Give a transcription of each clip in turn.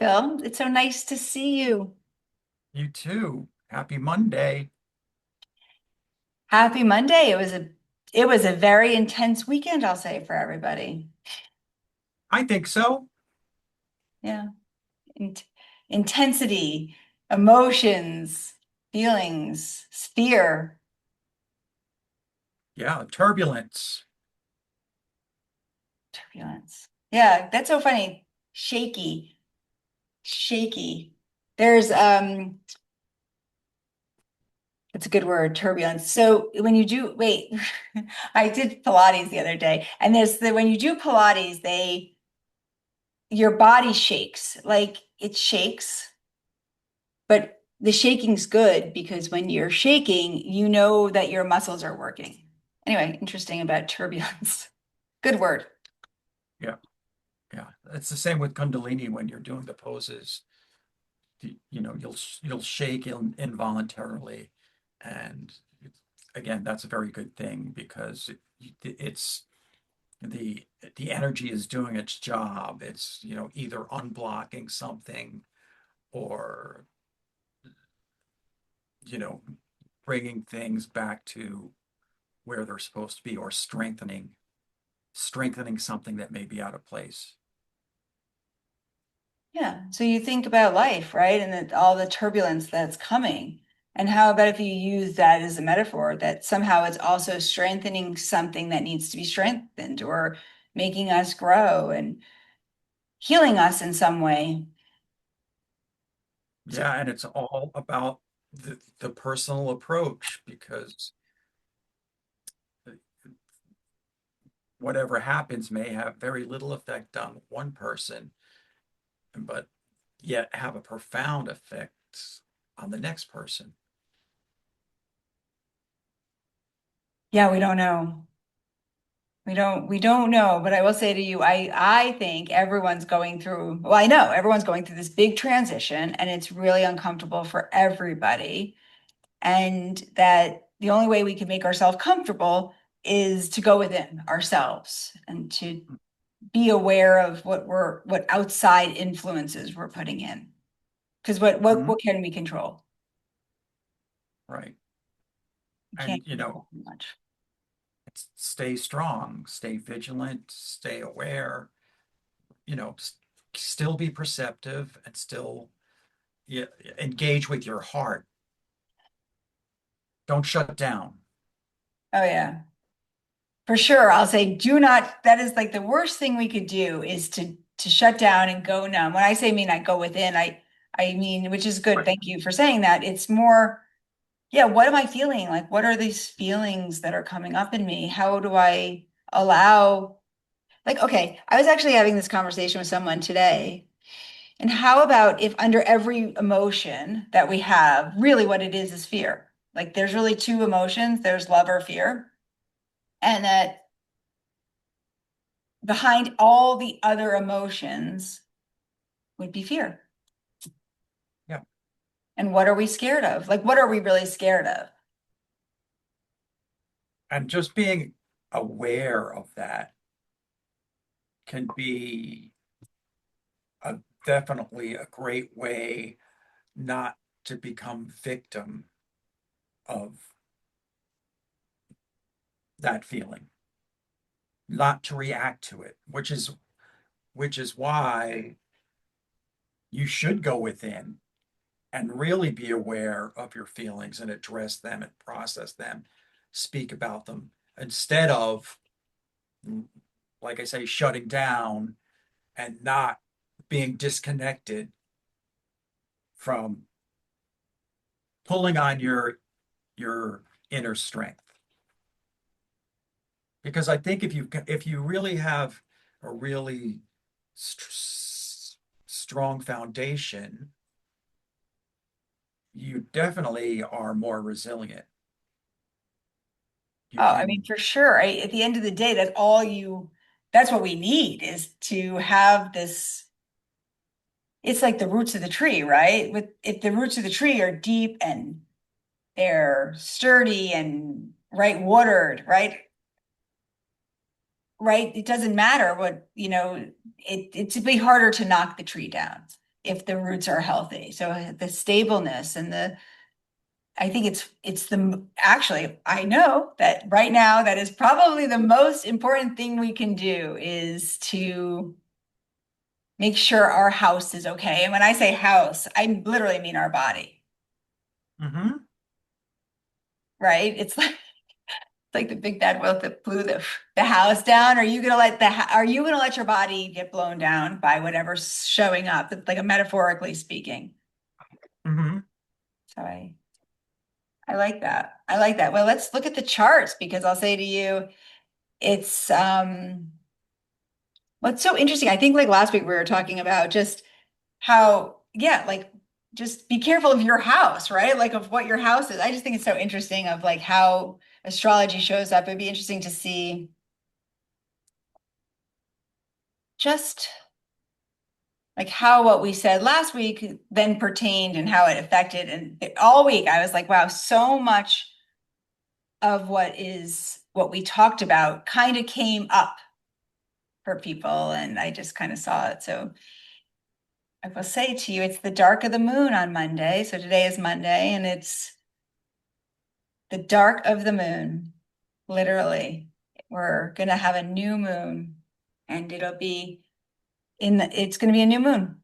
Phil. It's so nice to see you. You too. Happy Monday. Happy Monday. It was a very intense weekend, I'll say, for everybody. I think so. Yeah. Int Intensity, emotions, feelings, fear, Yeah, turbulence. turbulence. Yeah, that's so funny. Shaky, shaky. There's it's a good word, turbulence. So when you do, wait, I did Pilates the other day, and when you do Pilates, your body shakes, like it shakes, but the shaking's good because when you're shaking, you know that your muscles are working. Anyway, interesting about turbulence. Good word. Yeah, yeah. It's the same with Kundalini when you're doing the poses. You'll shake involuntarily, and again, that's a very good thing because it's the the energy is doing its job. It's either unblocking something or you know bringing things back to where they're supposed to be or strengthening something that may be out of place. Yeah. So you think about life, right? And that all the turbulence that's coming. And how about if you use that as a metaphor that somehow it's also strengthening something that needs to be strengthened or making us grow and healing us in some way. So Yeah, and it's all about the personal approach because whatever happens may have very little effect on one person, but yet have a profound effect on the next person. yeah, we don't know. We don't know, but I will say to you, I think everyone's going through, well, I know everyone's going through this big transition and it's really uncomfortable for everybody. And that the only way we can make ourselves comfortable is to go within ourselves and to be aware of what outside influences we're putting in. Because Mhm. what can we control? Right. We can't And control too much. stay strong, stay vigilant, stay aware, still be perceptive and still yeah, engage with your heart. Don't shut down. Oh yeah. For sure, I'll say do not, that is like the worst thing we could do is to shut down and go numb. When I say mean I go within, I mean, which is good. Right. Thank you for saying that. It's more, yeah, what am I feeling? Like what are these feelings that are coming up in me? How do I allow like okay, I was actually having this conversation with someone today. And how about if under every emotion that we have, really what it is fear. Like there's really two emotions, there's love or fear. And that behind all the other emotions would be fear. Yeah. And what are we scared of? Like, what are we really scared of? And just being aware of that can be a, definitely a great way not to become victim of that feeling, not to react to it, which is why you should go within and really be aware of your feelings and address them and process them, speak about them instead of, like I say, shutting down and not being disconnected from pulling on your inner strength. Because I think if you really have a really strong foundation, you definitely are more resilient. Oh, You I mean, can, for sure. At the end of the day, that's what we need is to have this. It's like the roots of the tree, right? If the roots of the tree are deep and they're sturdy and right watered, right? It doesn't matter what, it's a bit harder to knock the tree down. if the roots are healthy. So the stableness and the I think it's the actually I know that right now that is probably the most important thing we can do is to make sure our house is okay. And when I say house, I literally mean our body, Mm-hmm. right? It's like the big bad wolf that blew the house down. Are you gonna let are you gonna let your body get blown down by whatever's showing up? Like a metaphorically speaking. Mm-hmm. So I like that. I like that. Well, let's look at the charts because I'll say to you, it's what's so interesting. I think like last week we were talking about just how, yeah, like just be careful of your house, right? Like of what your house is. I just think it's so interesting of like how astrology shows up. It'd be interesting to see just like how what we said last week then pertained and how it affected. And all week I was like, wow, so much of what we talked about kind of came up for people. And I just kind of saw it. So I will say to you, it's the dark of the moon on Monday. So today is Monday, and it's the dark of the moon. Literally, we're gonna have a new moon, and it'll be it's gonna be a new moon.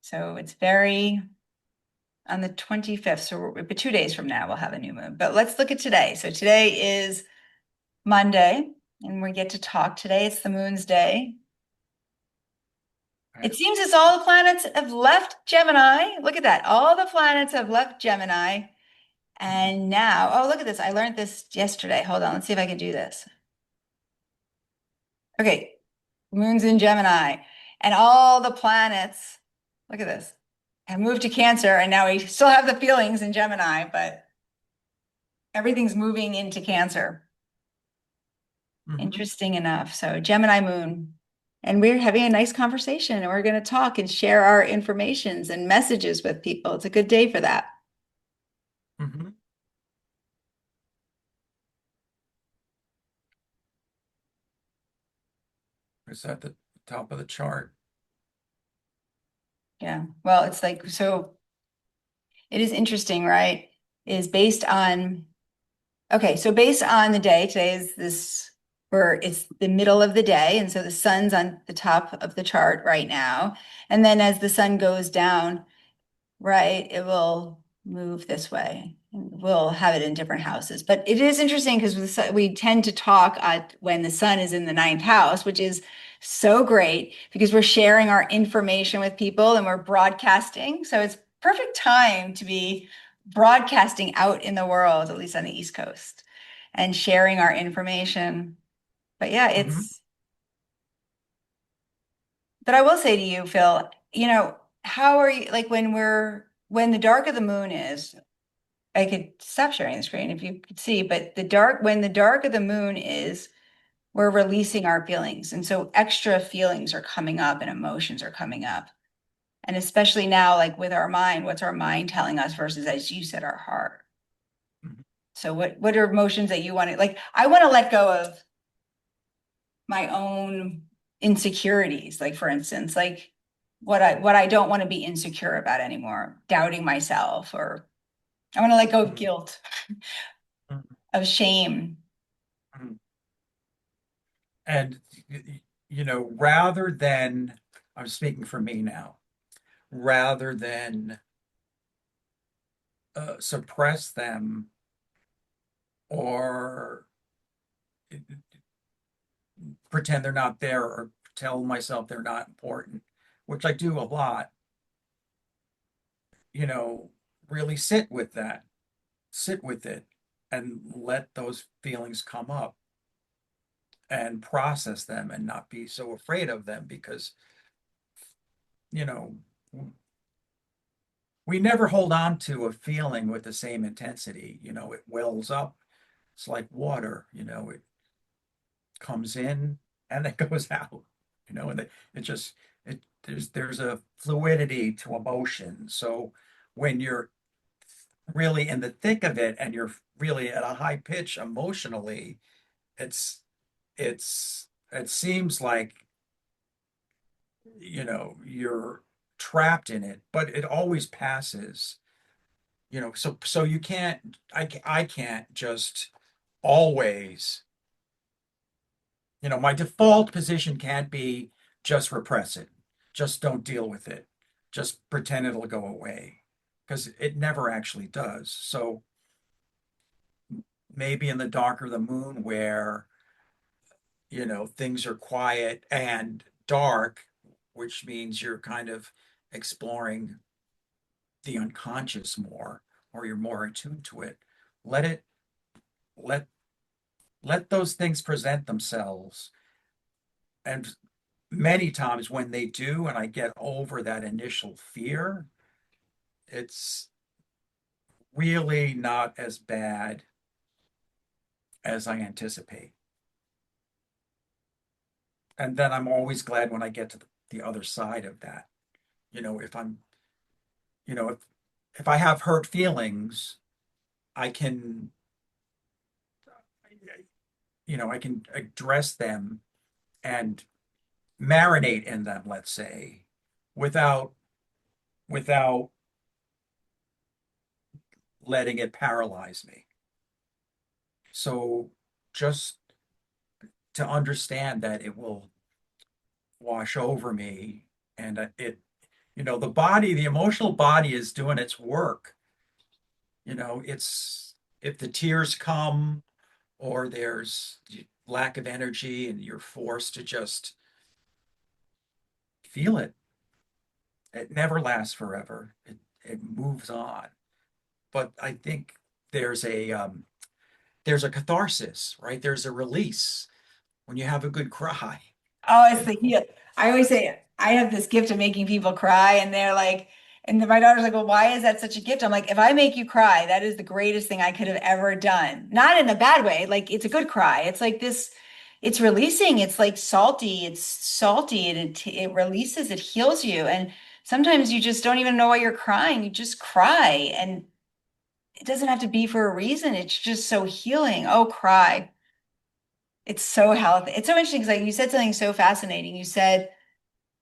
So it's very on the 25th. So but 2 days from now, we'll have a new moon. But let's look at today. So today is Monday, and we get to talk today. It's the moon's day. Okay. It seems as all the planets have left Gemini. Look at that. All the planets have left Gemini. And now, oh, look at this. I learned this yesterday. Hold on. Let's see if I can do this. Okay. Moon's in Gemini. And all the planets, look at this, have moved to Cancer. And now we still have the feelings in Gemini, but everything's moving into Cancer. Mm-hmm. Interesting enough. So, Gemini moon. And we're having a nice conversation and we're going to talk and share our informations and messages with people. It's a good day for that. Mm-hmm. It's at the top of the chart. Yeah. Well, it's like, so it is interesting, right? Is based on, okay, so based on the day, today is this, where it's the middle of the day. And so the sun's on the top of the chart right now. And then as the sun goes down, right, it will move this way. We'll have it in different houses. But it is interesting because we tend to talk when the sun is in the ninth house, which is so great because we're sharing our information with people and we're broadcasting. So it's perfect time to be broadcasting out in the world, at least on the East Coast, and sharing our information. But yeah, Mm-hmm. but I will say to you, Phil, how are you like when the dark of the moon is, I could stop sharing the screen if you could see, but when the dark of the moon is, we're releasing our feelings. And so extra feelings are coming up and emotions are coming up. And especially now, like with our mind, what's our mind telling us versus, as you said, our heart. Mm-hmm. So what are emotions that you want to like? I want to let go of my own insecurities, like for instance, like what I don't want to be insecure about anymore, doubting myself, or I want to let go of guilt, Mm-hmm. of shame. Mm-hmm. And, rather than, I'm speaking for me now, rather than suppress them or pretend they're not there or tell myself they're not important, which I do a lot, you know, really sit with it and let those feelings come up and process them and not be so afraid of them because, you know, we never hold on to a feeling with the same intensity. It wells up. It's like water, it comes in and it goes out, and it just there's a fluidity to emotion. So when you're really in the thick of it and you're really at a high pitch emotionally, it seems like you're trapped in it, but it always passes. So you can't, I can't just always, my default position can't be just repress it. Just don't deal with it. Just pretend it'll go away because it never actually does. So maybe in the darker the moon where, things are quiet and dark, which means you're kind of exploring the unconscious more, or you're more attuned to it. Let it, let, let those things present themselves. And many times when they do, and I get over that initial fear, it's really not as bad as I anticipate. And then I'm always glad when I get to the other side of that. If I'm, you know, if I have hurt feelings, I can, I can address them and marinate in them, let's say, without without letting it paralyze me. So just to understand that it will wash over me and the emotional body is doing its work. It's if the tears come or there's lack of energy and you're forced to just feel it, it never lasts forever. It moves on. But I think there's a um, there's a catharsis, right? There's a release when you have a good cry. Oh, it's You the know, heal. I always say I have this gift of making people cry, and they're like, and then my daughter's like, "Well, why is that such a gift?" I'm like, "If I make you cry, that is the greatest thing I could have ever done. Not in a bad way. Like it's a good cry. It's like this. It's releasing. It's like salty. It's salty, and it releases. It heals you. And sometimes you just don't even know why you're crying. You just cry, and it doesn't have to be for a reason. It's just so healing. Oh, cry. It's so healthy. It's so interesting because like you said something so fascinating. You said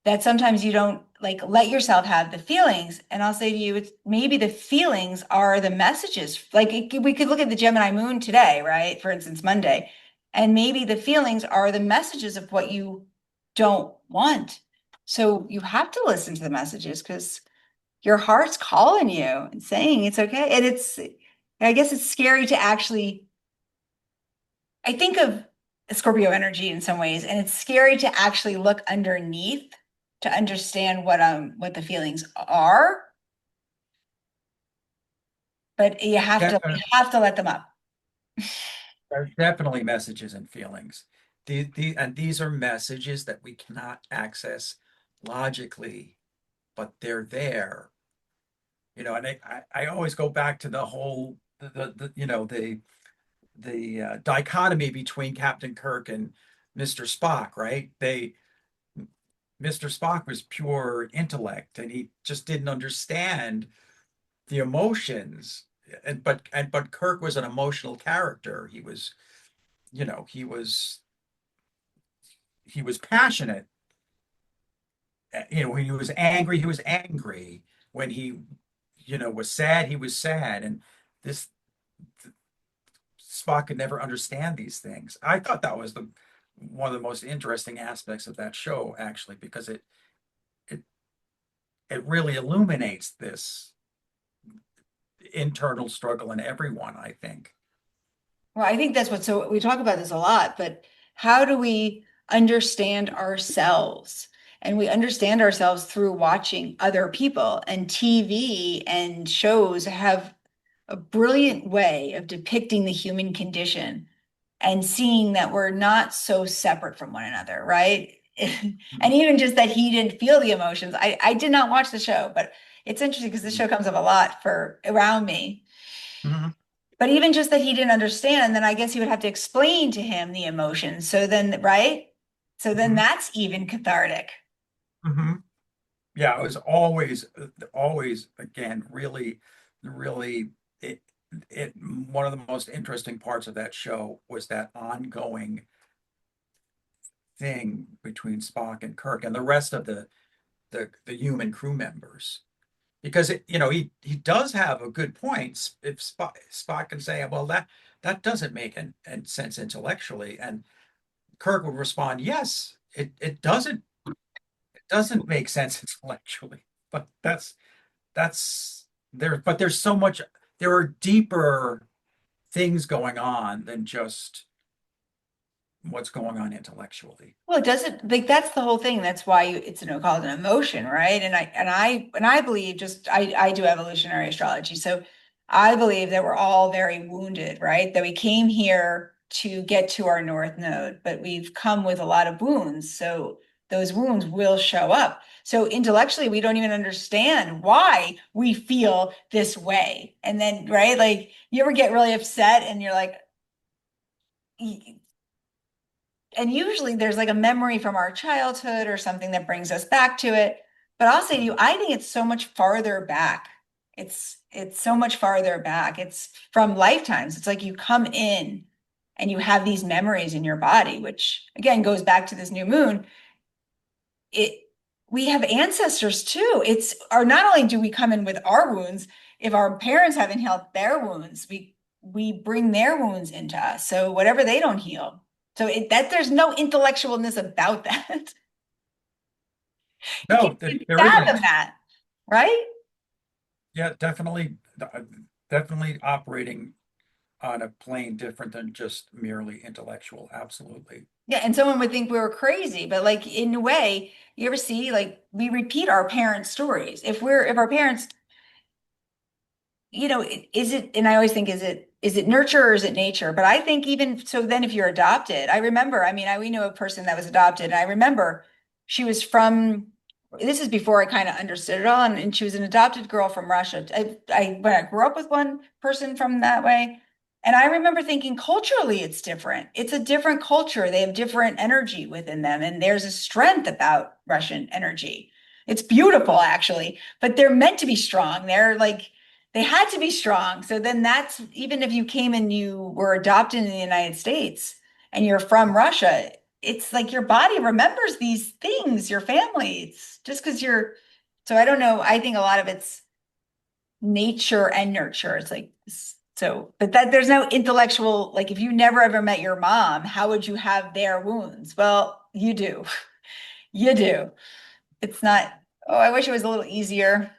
that sometimes you don't like let yourself have the feelings. And I'll say to you, it's maybe the feelings are the messages. Like we could look at the Gemini moon today, right? For instance, Monday. And maybe the feelings are the messages of what you don't want. So you have to listen to the messages because your heart's calling you and saying it's okay. And I guess it's scary to actually I think of Scorpio energy in some ways, and it's scary to actually look underneath to understand what the feelings are, but you definitely, have to let them up. there's definitely messages and feelings. And these are messages that we cannot access logically, but they're there. And I always go back to the whole the dichotomy between Captain Kirk and Mr. Spock, right? Mr. Spock was pure intellect and he just didn't understand the emotions. But Kirk was an emotional character. You know, he was he was passionate. When he was angry, he was angry. When he, was sad, he was sad. And this Spock could never understand these things. I thought that was the one of the most interesting aspects of that show, actually, because it it really illuminates this internal struggle in everyone, I think. Well, I think that's what so we talk about this a lot, but how do we understand ourselves? And we understand ourselves through watching other people, and TV and shows have a brilliant way of depicting the human condition and seeing that we're not so separate from one another, right? And even just that he didn't feel the emotions. I did not watch the show, but it's interesting because this show comes up a lot for around me. Mm-hmm. But even just that he didn't understand, then I guess he would have to explain to him the emotions. So then, right? So then Mm-hmm. that's even cathartic. Mm-hmm. Yeah, it was always, again, really, really, one of the most interesting parts of that show was that ongoing thing between Spock and Kirk and the rest of the the human crew members. Because he does have a good point. If Spock can say, well, that doesn't make an sense intellectually, and Kirk would respond, yes, it doesn't make sense intellectually. But that's there. But there's so much. There are deeper things going on than just what's going on intellectually. Well, it doesn't like that's the whole thing. That's why it's called an emotion, right? And I believe just I do evolutionary astrology. So I believe that we're all very wounded, right? That we came here to get to our north node, but we've come with a lot of wounds. So those wounds will show up. So intellectually, we don't even understand why we feel this way. And then, right? Like you ever get really upset and you're like, and usually there's like a memory from our childhood or something that brings us back to it. But I'll say to you, I think it's so much farther back. It's so much farther back. It's from lifetimes. It's like you come in and you have these memories in your body, which again goes back to this new moon. It We have ancestors too. It's or not only do we come in with our wounds, if our parents haven't healed their wounds, we bring their wounds into us. So whatever they don't heal. So that there's no intellectualness about that. You can't No, even there fathom isn't. that, right? Yeah, definitely operating on a plane different than just merely intellectual. Absolutely. Yeah, and someone would think we were crazy, but like in a way, you ever see like we repeat our parents' stories. If our parents is it, and I always think, is it nurture or is it nature? But I think even so, then if you're adopted, I remember, I mean, we knew a person that was adopted, and I remember she was from, this is before I kind of understood it all, and she was an adopted girl from Russia. When I grew up with one person from that way, and I remember thinking culturally it's different. It's a different culture. They have different energy within them, and there's a strength about Russian energy. It's beautiful, actually, but they're meant to be strong. They're like, they had to be strong. So then that's even if you came and you were adopted in the United States and you're from Russia, it's like your body remembers these things, your family. It's just because you're, so I don't know. I think a lot of it's nature and nurture. It's like, so, but that there's no intellectual, like if you never ever met your mom, how would you have their wounds? Well, you do. You do. It's not, oh, I wish it was a little easier.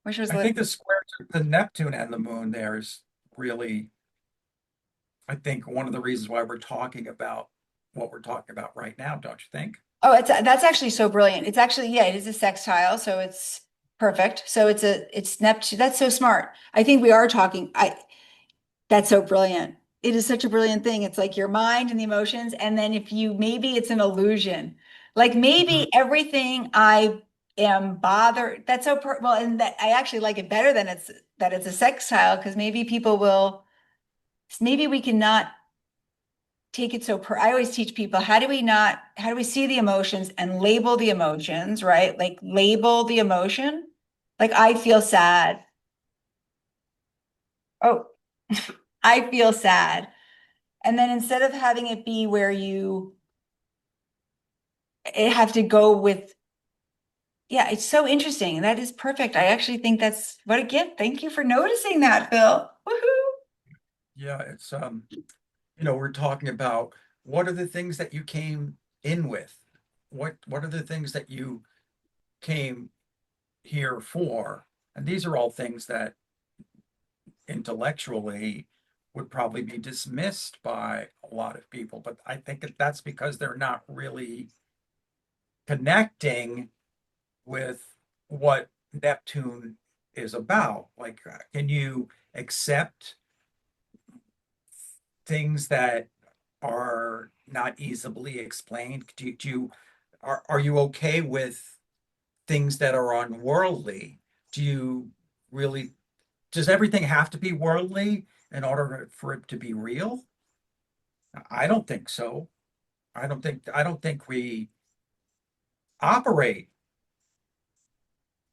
Wish it was a I little. think the square to the Neptune and the moon there is really, I think, one of the reasons why we're talking about what we're talking about right now, don't you think? Oh, that's actually so brilliant. It's actually, yeah, it is a sextile, so it's perfect. So it's Neptune. That's so smart. I think we are talking. That's so brilliant. It is such a brilliant thing. It's like your mind and the emotions, and then if you maybe it's an illusion. Like Mhm. maybe everything I am bothered. That's so well, and that I actually like it better than it's a sextile because maybe people will. Maybe we cannot take it so I always teach people how do we see the emotions and label the emotions, right? Like label the emotion. Like I feel sad. Oh, I feel sad. And then instead of having it be where you have to go with, yeah, it's so interesting. That is perfect. I actually think that's what a gift. Thank you for noticing that, Phil. Woohoo. Yeah, it's we're talking about what are the things that you came in with? What are the things that you came here for? And these are all things that intellectually would probably be dismissed by a lot of people, but I think that's because they're not really connecting with what Neptune is about. Like, can you accept things that are not easily explained? Are you okay with things that are unworldly? Do you really, does everything have to be worldly in order for it to be real? I don't think so. I don't think we operate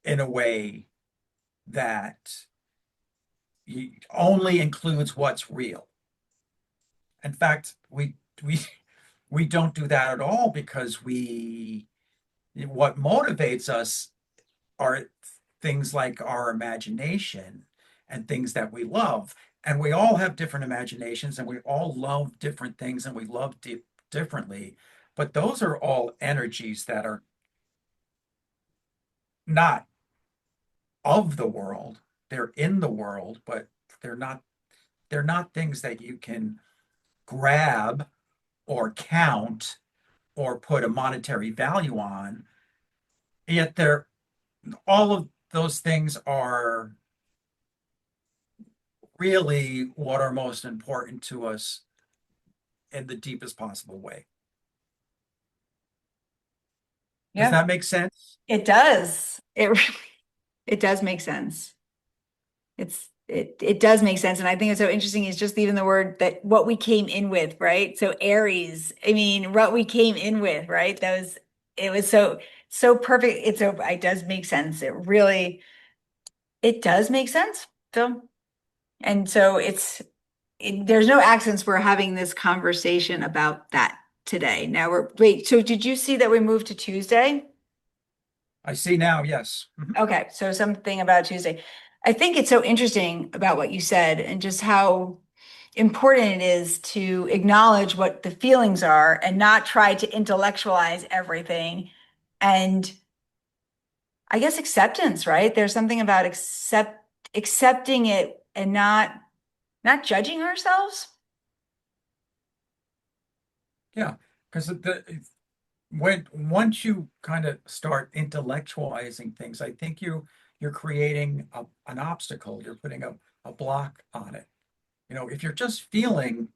in a way that only includes what's real. In fact, we we don't do that at all because we What motivates us are things like our imagination and things that we love. And we all have different imaginations and we all love different things and we love differently. But those are all energies that are not of the world. They're in the world, but they're not they're not things that you can grab or count or put a monetary value on. Yet they're all of those things are really what are most important to us in the deepest possible way. Does Yeah, that make sense? it does. It does make sense. It does make sense. And I think it's so interesting is just even the word that what we came in with, right? So Aries, I mean, what we came in with, right? That was it was so perfect. It does make sense. It does make sense. So and so there's no accents. We're having this conversation about that today. Now wait, so did you see that we moved to Tuesday? I see now, yes. Mhm. Okay, so something about Tuesday. I think it's so interesting about what you said and just how important it is to acknowledge what the feelings are and not try to intellectualize everything. And I guess acceptance, right? There's something about accepting it and not judging ourselves. Yeah, because when once you kind of start intellectualizing things, I think you're creating an obstacle. You're putting a block on it. If you're just feeling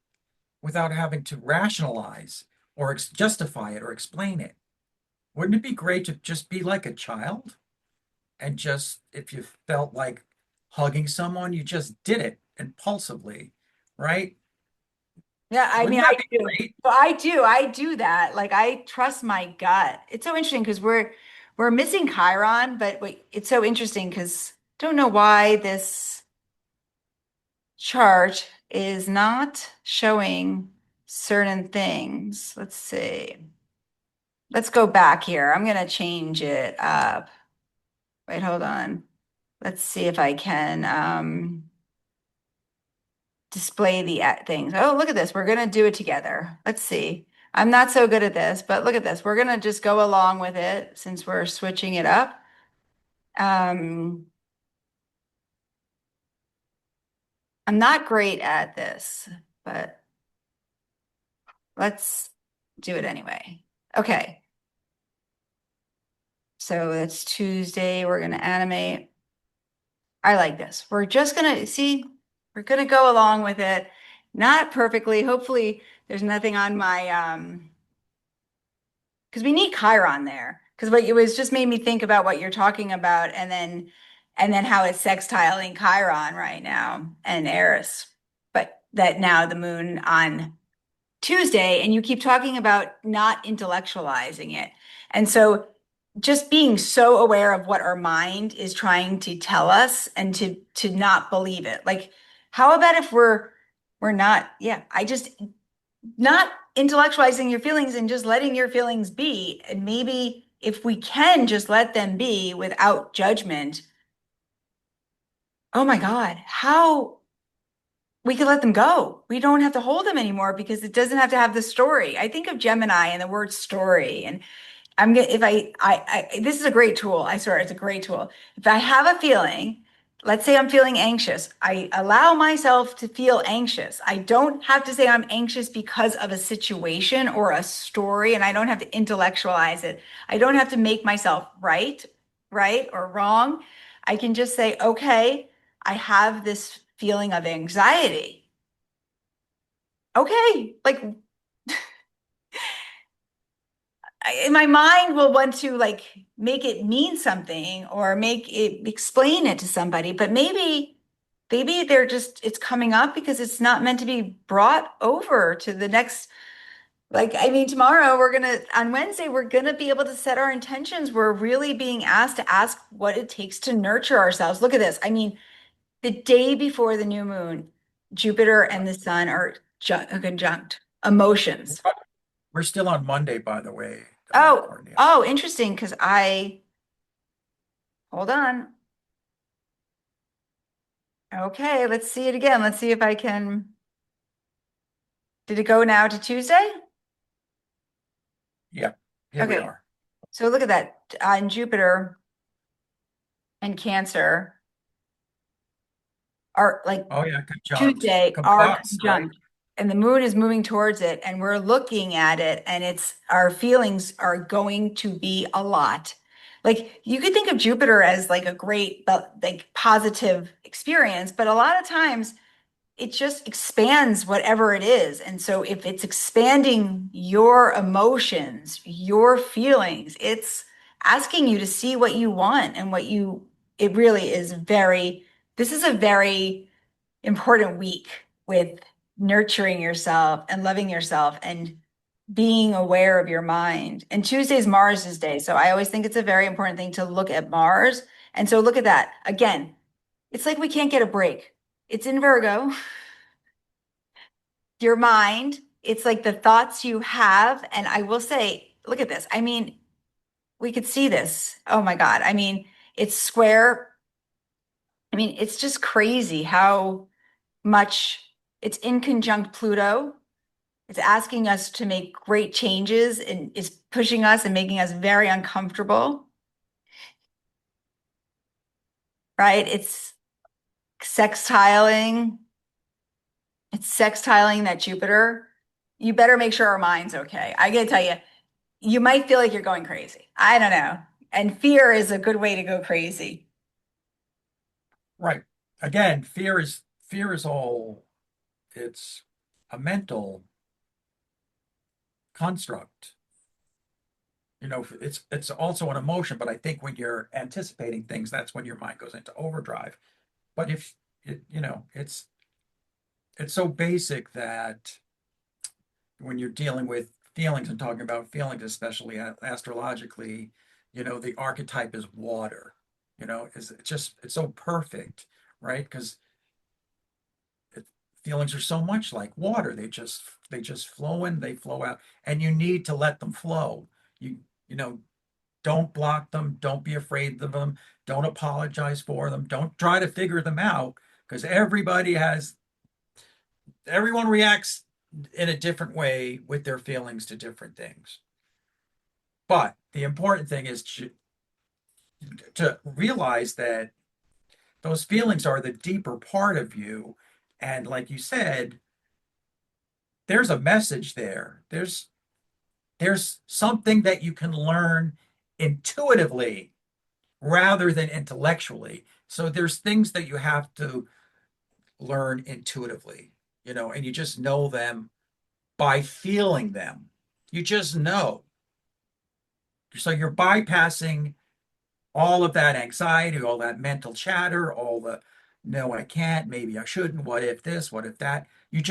without having to rationalize or justify it or explain it, wouldn't it be great to just be like a child and just if you felt like hugging someone, you just did it impulsively, right? Yeah, I mean, Wouldn't I that be do. great? So I do that. Like I trust my gut. It's so interesting because we're missing Chiron, but wait, it's so interesting because don't know why this chart is not showing certain things. Let's see. Let's go back here. I'm gonna change it up. Wait, hold on. Let's see if I can display the things. Oh, look at this. We're gonna do it together. Let's see. I'm not so good at this, but look at this. We're gonna just go along with it since we're switching it up. Um, I'm not great at this, but let's do it anyway. Okay. So it's Tuesday. We're gonna animate. I like this. We're just gonna see, we're gonna go along with it. Not perfectly. Hopefully, there's nothing on my because we need Chiron there. Because what it was just made me think about what you're talking about, and then how it's sextiling Chiron right now and Eris. But that now the moon on Tuesday, and you keep talking about not intellectualizing it. And so just being so aware of what our mind is trying to tell us and to not believe it. Like, how about if we're not, yeah, I just not intellectualizing your feelings and just letting your feelings be. And maybe if we can just let them be without judgment, oh my God, how we could let them go. We don't have to hold them anymore because it doesn't have to have the story. I think of Gemini and the word story, and I'm gonna if this is a great tool. I swear it's a great tool. If I have a feeling, let's say I'm feeling anxious, I allow myself to feel anxious. I don't have to say I'm anxious because of a situation or a story, and I don't have to intellectualize it. I don't have to make myself right or wrong. I can just say, okay, I have this feeling of anxiety. Okay, like my mind will want to like make it mean something or make it explain it to somebody, but maybe they're just it's coming up because it's not meant to be brought over to the next like I mean tomorrow we're gonna on Wednesday we're gonna be able to set our intentions. We're really being asked to ask what it takes to nurture ourselves. Look at this. I mean, the day before the new moon, Jupiter and the sun are conjunct emotions. We're still on Monday, by the way, Oh, Courtney. oh, interesting. Because hold on. Okay, let's see it again. Let's see if I can. Did it go now to Tuesday? Yep, here we Okay. are. So look at that. In Jupiter and Cancer are like Oh yeah, conjunct, Tuesday are complex, right? conjunct, and the moon is moving towards it, and we're looking at it, and it's our feelings are going to be a lot. Like you could think of Jupiter as like a great, but like positive experience, but a lot of times it just expands whatever it is. And so if it's expanding your emotions, your feelings, it's asking you to see what you want and it really is this is a very important week with nurturing yourself and loving yourself and being aware of your mind. And Tuesday's Mars's day. So I always think it's a very important thing to look at Mars. And so look at that. Again, it's like we can't get a break. It's in Virgo, your mind. It's like the thoughts you have. And I will say, look at this. I mean, we could see this. Oh my God. I mean, it's square. I mean, it's just crazy how much it's in conjunct Pluto. It's asking us to make great changes and is pushing us and making us very uncomfortable, right? Sextiling. It's sextiling that Jupiter. You better make sure our mind's okay. I gotta tell you, you might feel like you're going crazy. I don't know. And fear is a good way to go crazy. Right. Again, fear is all it's a mental construct. It's also an emotion, but I think when you're anticipating things, that's when your mind goes into overdrive. But if it, it's so basic that when you're dealing with feelings and talking about feelings, especially astrologically, the archetype is water. It's so perfect, right? Because feelings are so much like water. They just flow in, they flow out, and you need to let them flow. You you know, don't block them, don't be afraid of them, don't apologize for them, don't try to figure them out because everyone reacts in a different way with their feelings to different things. But the important thing is to realize that those feelings are the deeper part of you. And like you said, there's a message there. There's something that you can learn intuitively rather than intellectually. So there's things that you have to learn intuitively, and you just know them by feeling them. You just know. So you're bypassing all of that anxiety, all that mental chatter, all the no, I can't, maybe I shouldn't, what if this, what if that. You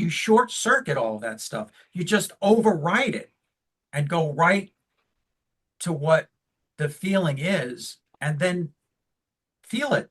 short circuit all of that stuff. You just override it and go right to what the feeling is and then feel it.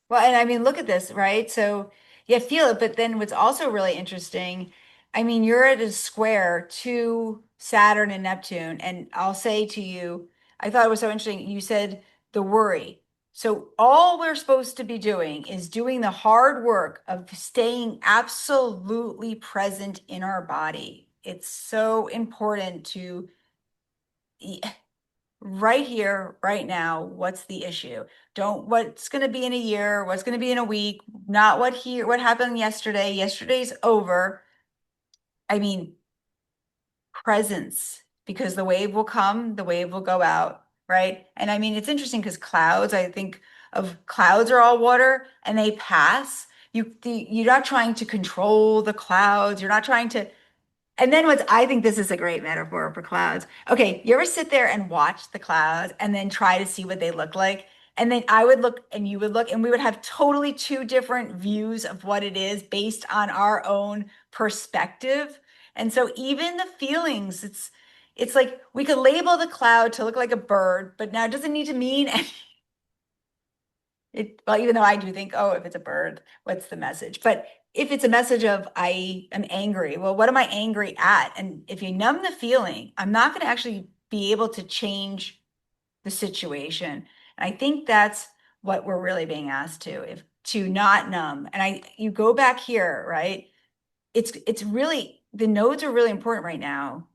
Well, and I mean, look at this, right? So, yeah, feel it. But then what's also really interesting, I mean, you're at a square to Saturn and Neptune. And I'll say to you, I thought it was so interesting. You said the worry. So, all we're supposed to be doing is doing the hard work of staying absolutely present in our body. It's so important to right here, right now, what's the issue? Don't what's going to be in a year, what's going to be in a week, not what happened yesterday. Yesterday's over. I mean, presence, because the wave will come, the wave will go out, right? And I mean, it's interesting because clouds, I think of clouds are all water and they pass. You're not trying to control the clouds. You're not trying to and then I think this is a great metaphor for clouds. Okay, you ever sit there and watch the clouds and then try to see what they look like? And then I would look and you would look and we would have totally two different views of what it is based on our own perspective. And so even the feelings, it's like we could label the cloud to look like a bird, but now it doesn't need to mean well, even though I do think, oh, if it's a bird, what's the message? But if it's a message of I am angry, well, what am I angry at? And if you numb the feeling, I'm not going to actually be able to change the situation. And I think that's what we're really being asked to, if to not numb. And you go back here, right? It's really the nodes are really important right now.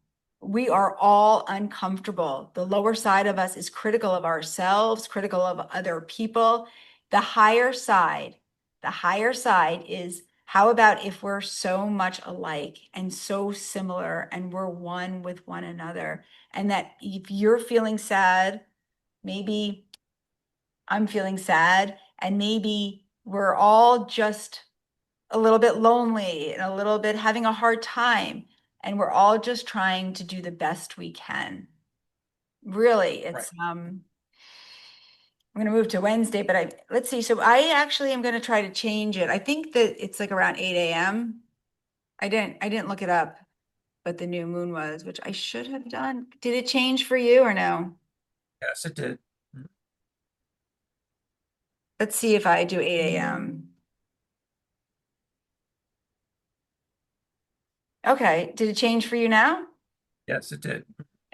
We are all uncomfortable. The lower side of us is critical of ourselves, critical of other people. The higher side, the higher side is how about if we're so much alike and so similar and we're one with one another? And that if you're feeling sad, maybe I'm feeling sad, and maybe we're all just a little bit lonely and a little bit having a hard time. And we're all just trying to do the best we can. Really, Right. I'm going to move to Wednesday, but let's see. So I actually am going to try to change it. I think that it's like around 8 a.m. I didn't look it up, but the new moon was, which I should have done. Did it change for you or no? Yes, it did. Mhm. Let's see if I do 8 a.m. Okay. Did it change for you now? Yes, it did.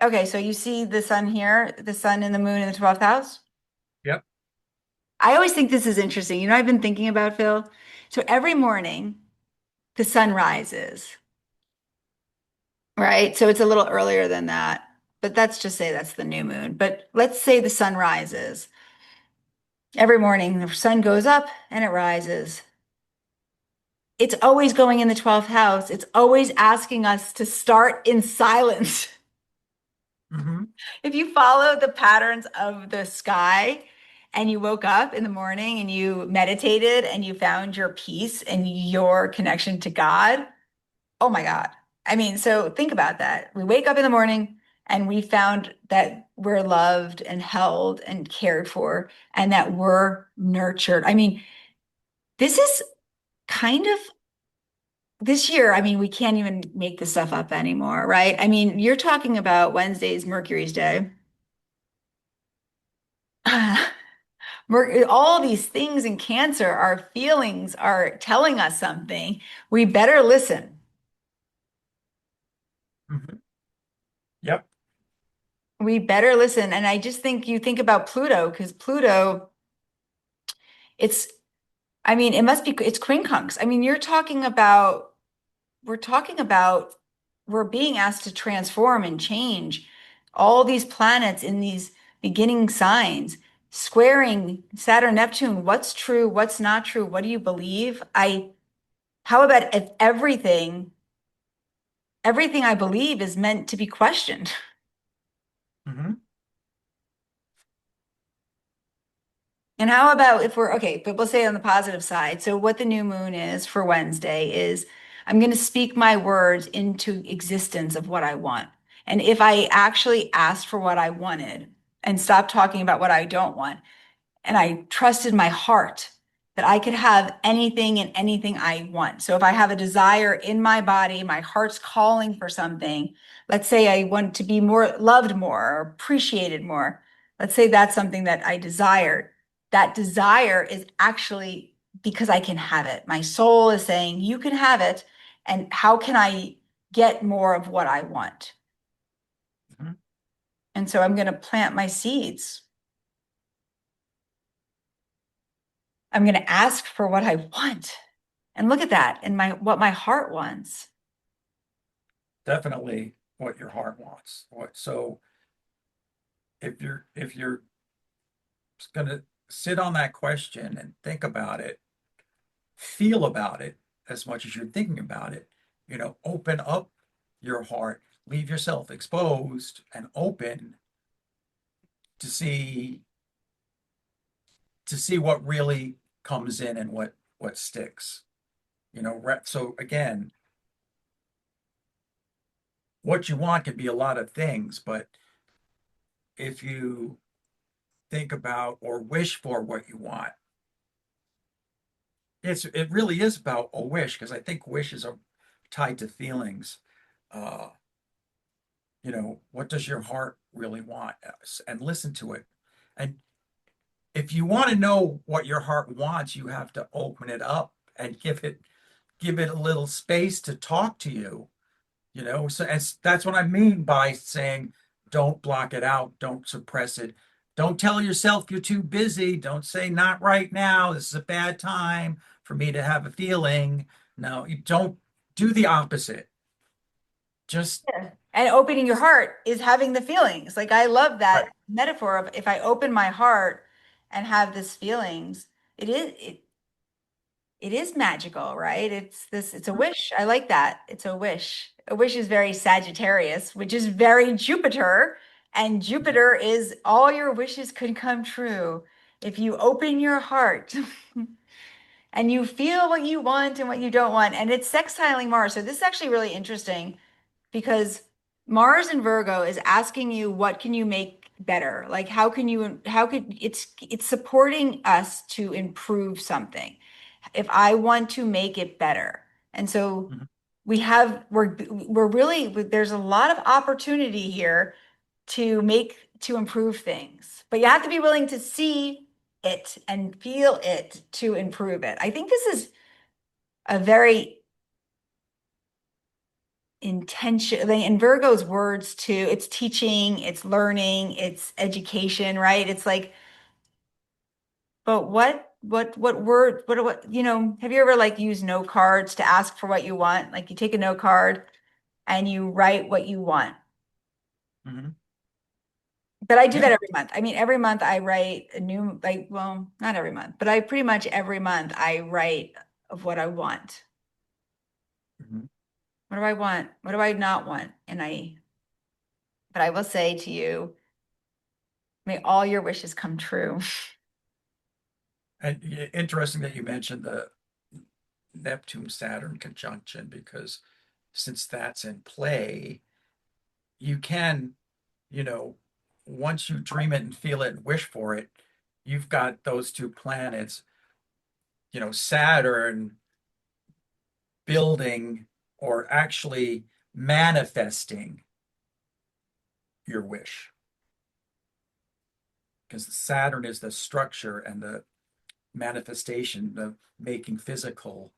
Okay. So you see the sun here, the sun and the moon in the 12th house? Yep. I always think this is interesting. I've been thinking about Phil. So every morning the sun rises, right? So it's a little earlier than that, but let's just say that's the new moon. But let's say the sun rises. Every morning the sun goes up and it rises. It's always going in the 12th house. It's always asking us to start in silence. Hmm. If you follow the patterns of the sky and you woke up in the morning and you meditated and you found your peace and your connection to God, oh my God. I mean, so think about that. We wake up in the morning and we found that we're loved and held and cared for and that we're nurtured. I mean, this is kind of this year. I mean, we can't even make this stuff up anymore, right? I mean, you're talking about Wednesday's Mercury's Day. All these things in Cancer, our feelings are telling us something. We better listen. Hmm. Yep. We better listen. And I just think you think about Pluto, because Pluto, it's, I mean, it must be, it's quincunx. I mean, we're talking about, we're being asked to transform and change all these planets in these beginning signs, squaring Saturn, Neptune. What's true? What's not true? What do you believe? How about if everything I believe is meant to be questioned? Hmm. And how about if we're okay, but we'll say on the positive side. So what the new moon is for Wednesday is I'm going to speak my words into existence of what I want. And if I actually asked for what I wanted and stopped talking about what I don't want, and I trusted my heart that I could have anything and anything I want. So if I have a desire in my body, my heart's calling for something. Let's say I want to be more loved more or appreciated more. Let's say that's something that I desired. That desire is actually because I can have it. My soul is saying, you can have it. And how can I get more of what I want? Hmm. And so I'm going to plant my seeds. I'm going to ask for what I want. And look at that and my what my heart wants. Definitely what your heart wants. So if you're going to sit on that question and think about it, feel about it as much as you're thinking about it, open up your heart, leave yourself exposed and open to see what really comes in and what sticks. So again, what you want can be a lot of things, but if you think about or wish for what you want, it really is about a wish, because I think wishes are tied to feelings. Uh, what does your heart really want? And listen to it. And if you want to know what your heart wants, you have to open it up and give it give it a little space to talk to you, you know? So that's what I mean by saying don't block it out, don't suppress it. Don't tell yourself you're too busy. Don't say not right now. This is a bad time for me to have a feeling. No, you don't do the opposite. Just Yeah. And opening your heart is having the feelings. Like I love right. that metaphor of if I open my heart and have this feelings, it is it is magical, right? It's a wish. I like that. It's a wish. A wish is very Sagittarius, which is very Jupiter. And Jupiter is all your wishes could come true if you open your heart and you feel what you want and what you don't want. And it's sextiling Mars. So this is actually really interesting because Mars in Virgo is asking you what can you make better? Like how could it's supporting us to improve something if I want to make it better. And so Mhm. we're really there's a lot of opportunity here to improve things. But you have to be willing to see it and feel it to improve it. I think this is a very intention like, in Virgo's words too. It's teaching, it's learning, it's education, right? It's like, but what word, what, have you ever like used note cards to ask for what you want? Like you take a note card and you write what you want. Mhm. But I do that Yeah. every month. I mean, every month I write a new, like, well, not every month, but I pretty much every month I write of what I want. Mhm. What do I want? What do I not want? But I will say to you, may all your wishes come true. And interesting that you mentioned the Neptune-Saturn conjunction because since that's in play, you can, you know, once you dream it and feel it and wish for it, you've got those two planets, Saturn building or actually manifesting your wish. Because Saturn is the structure and the manifestation, the making physical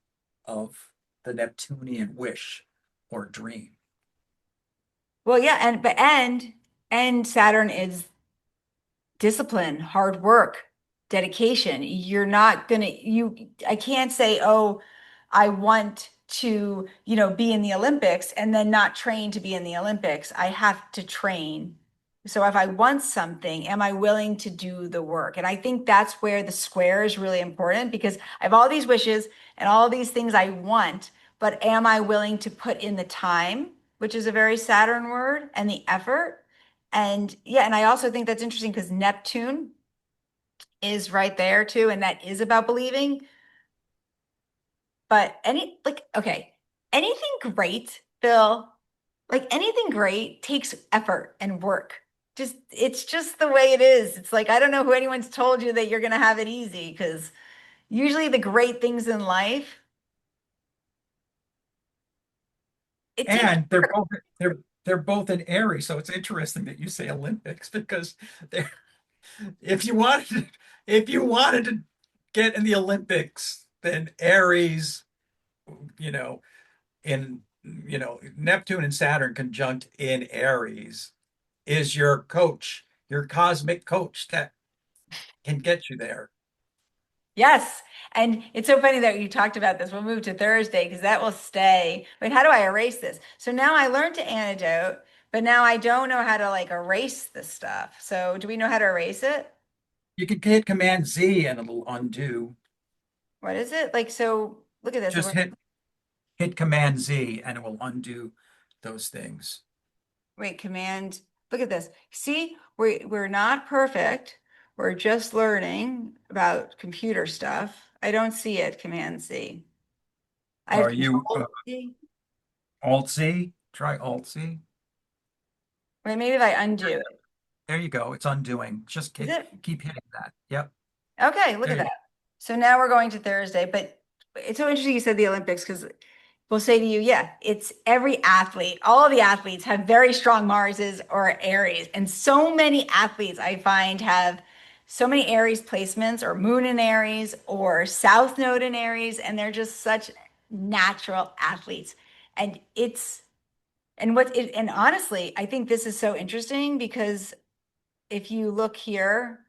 of the Neptunian wish or dream. Well, yeah, and Saturn is discipline, hard work, dedication. You're not gonna, I can't say, oh, I want to, be in the Olympics and then not train to be in the Olympics. I have to train. So if I want something, am I willing to do the work? And I think that's where the square is really important because I have all these wishes and all these things I want, but am I willing to put in the time, which is a very Saturn word, and the effort? And yeah, and I also think that's interesting because Neptune is right there too, and that is about believing. But okay, anything great, Phil, like anything great takes effort and work. It's just the way it is. It's like, I don't know who anyone's told you that you're going to have it easy because usually the great things in life, it takes And they're work. both they're both in Aries, so it's interesting that you say Olympics because they're if you wanted to get in the Olympics, then Aries, you know, in Neptune and Saturn conjunct in Aries is your coach, your cosmic coach that can get you there. Yes. And it's so funny that you talked about this. We'll move to Thursday because that will stay. Wait, how do I erase this? So now I learned to antidote, but now I don't know how to like erase the stuff. So do we know how to erase it? You can hit Command Z and it'll undo. What is it? Like, so look at this. Just hit Command Z and it will undo those things. Wait, command. Look at this. See, we're not perfect. We're just learning about computer stuff. I don't see it. Command C. I have Are you control C. Alt Z? Try Alt Z. Wait, maybe if I undo it. There you go. It's undoing. Just Is keep, it? keep hitting that. Yep. Okay, look There at you that. go. So now we're going to Thursday, but it's so interesting you said the Olympics because we'll say to you, yeah, it's every athlete, all of the athletes have very strong Marses or Aries. And so many athletes I find have so many Aries placements or moon in Aries or South Node in Aries. And they're just such natural athletes. And it's, and honestly, I think this is so interesting because if you look here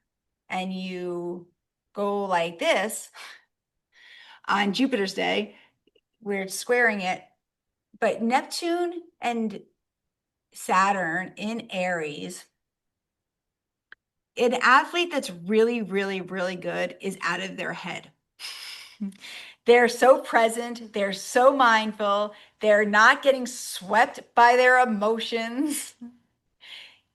and you go like this on Jupiter's day, we're squaring it, but Neptune and Saturn in Aries, an athlete that's really, really, really good is out of their head. They're so present, they're so mindful, they're not getting swept by their emotions.